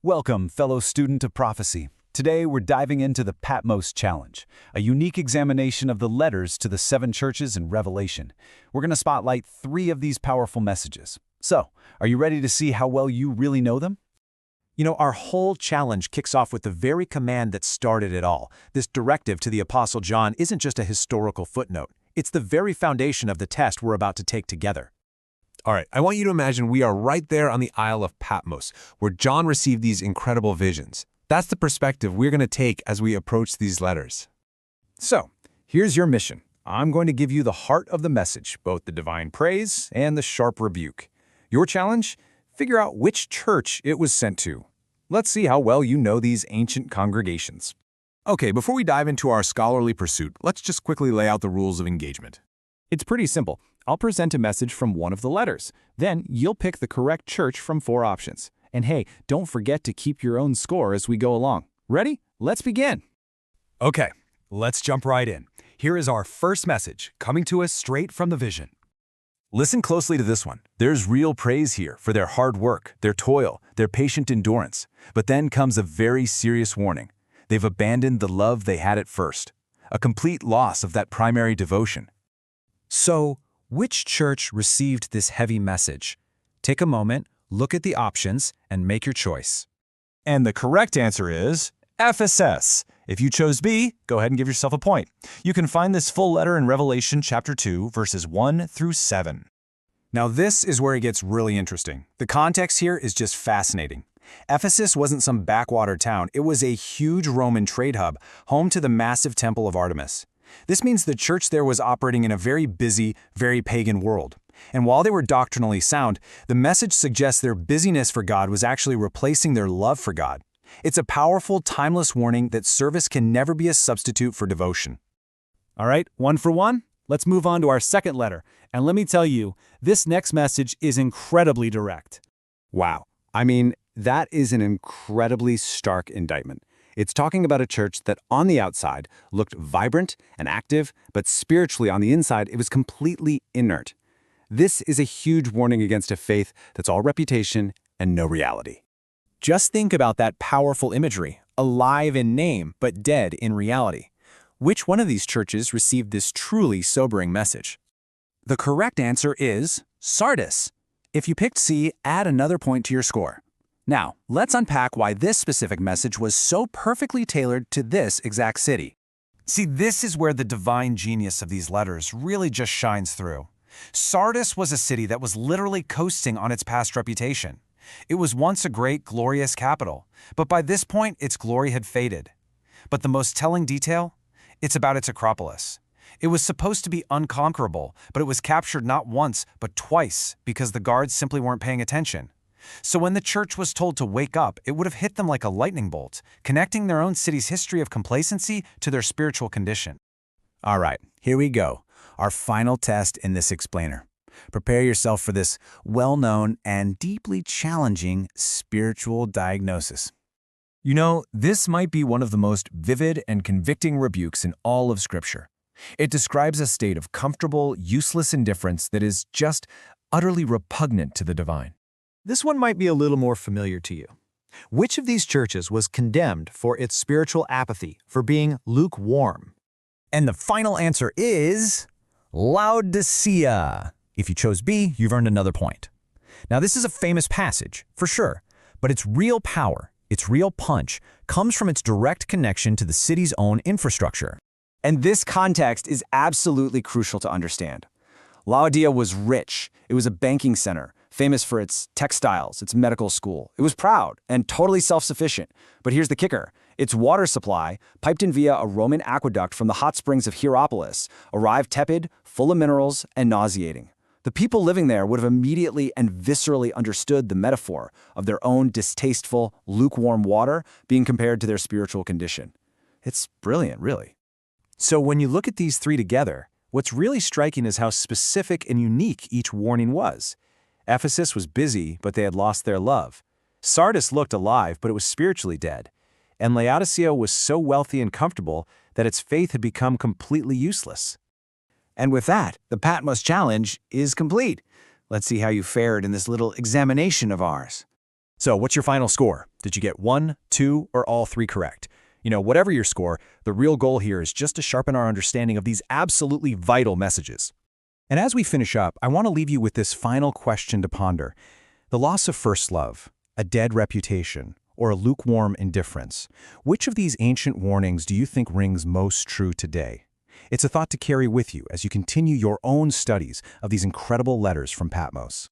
Welcome, fellow student of prophecy. Today we're diving into the Patmos Challenge, a unique examination of the letters to the 7 churches in Revelation. We're going to spotlight 3 of these powerful messages. So, are you ready to see how well you really know them? Our whole challenge kicks off with the very command that started it all. This directive to the Apostle John isn't just a historical footnote. It's the very foundation of the test we're about to take together. All right, I want you to imagine we are right there on the Isle of Patmos, where John received these incredible visions. That's the perspective we're going to take as we approach these letters. So, here's your mission. I'm going to give you the heart of the message, both the divine praise and the sharp rebuke. Your challenge? Figure out which church it was sent to. Let's see how well you know these ancient congregations. Okay, before we dive into our scholarly pursuit, let's just quickly lay out the rules of engagement. It's pretty simple. I'll present a message from one of the letters. Then you'll pick the correct church from 4 options. And hey, don't forget to keep your own score as we go along. Ready? Let's begin. Okay, let's jump right in. Here is our first message, coming to us straight from the vision. Listen closely to this one. There's real praise here for their hard work, their toil, their patient endurance. But then comes a very serious warning. They've abandoned the love they had at first. A complete loss of that primary devotion. So, which church received this heavy message? Take a moment, look at the options, and make your choice. And the correct answer is Ephesus. If you chose B, go ahead and give yourself a point. You can find this full letter in Revelation chapter 2, verses 1 through 7. Now this is where it gets really interesting. The context here is just fascinating. Ephesus wasn't some backwater town. It was a huge Roman trade hub, home to the massive temple of Artemis. This means the church there was operating in a very busy, very pagan world. And while they were doctrinally sound, the message suggests their busyness for God was actually replacing their love for God. It's a powerful, timeless warning that service can never be a substitute for devotion. All right, 1 for 1. Let's move on to our second letter. And let me tell you, this next message is incredibly direct. Wow. I mean, that is an incredibly stark indictment. It's talking about a church that on the outside looked vibrant and active, but spiritually on the inside it was completely inert. This is a huge warning against a faith that's all reputation and no reality. Just think about that powerful imagery, alive in name but dead in reality. Which one of these churches received this truly sobering message? The correct answer is Sardis. If you picked C, add another point to your score. Now, let's unpack why this specific message was so perfectly tailored to this exact city. See, this is where the divine genius of these letters really just shines through. Sardis was a city that was literally coasting on its past reputation. It was once a great, glorious capital, but by this point, its glory had faded. But the most telling detail? It's about its Acropolis. It was supposed to be unconquerable, but it was captured not once, but twice because the guards simply weren't paying attention. So when the church was told to wake up, it would have hit them like a lightning bolt, connecting their own city's history of complacency to their spiritual condition. All right, here we go. Our final test in this explainer. Prepare yourself for this well-known and deeply challenging spiritual diagnosis. This might be one of the most vivid and convicting rebukes in all of Scripture. It describes a state of comfortable, useless indifference that is just utterly repugnant to the divine. This one might be a little more familiar to you. Which of these churches was condemned for its spiritual apathy, for being lukewarm? And the final answer is Laodicea. If you chose B, you've earned another point. Now, this is a famous passage, for sure, but its real power, its real punch, comes from its direct connection to the city's own infrastructure. And this context is absolutely crucial to understand. Laodicea was rich. It was a banking center, famous for its textiles, its medical school. It was proud and totally self-sufficient. But here's the kicker. Its water supply, piped in via a Roman aqueduct from the hot springs of Hierapolis, arrived tepid, full of minerals, and nauseating. The people living there would have immediately and viscerally understood the metaphor of their own distasteful, lukewarm water being compared to their spiritual condition. It's brilliant, really. So when you look at these 3 together, what's really striking is how specific and unique each warning was. Ephesus was busy, but they had lost their love. Sardis looked alive, but it was spiritually dead. And Laodicea was so wealthy and comfortable that its faith had become completely useless. And with that, the Patmos Challenge is complete. Let's see how you fared in this little examination of ours. So what's your final score? Did you get 1, 2, or all 3 correct? Whatever your score, the real goal here is just to sharpen our understanding of these absolutely vital messages. And as we finish up, I want to leave you with this final question to ponder. The loss of first love, a dead reputation, or a lukewarm indifference. Which of these ancient warnings do you think rings most true today? It's a thought to carry with you as you continue your own studies of these incredible letters from Patmos.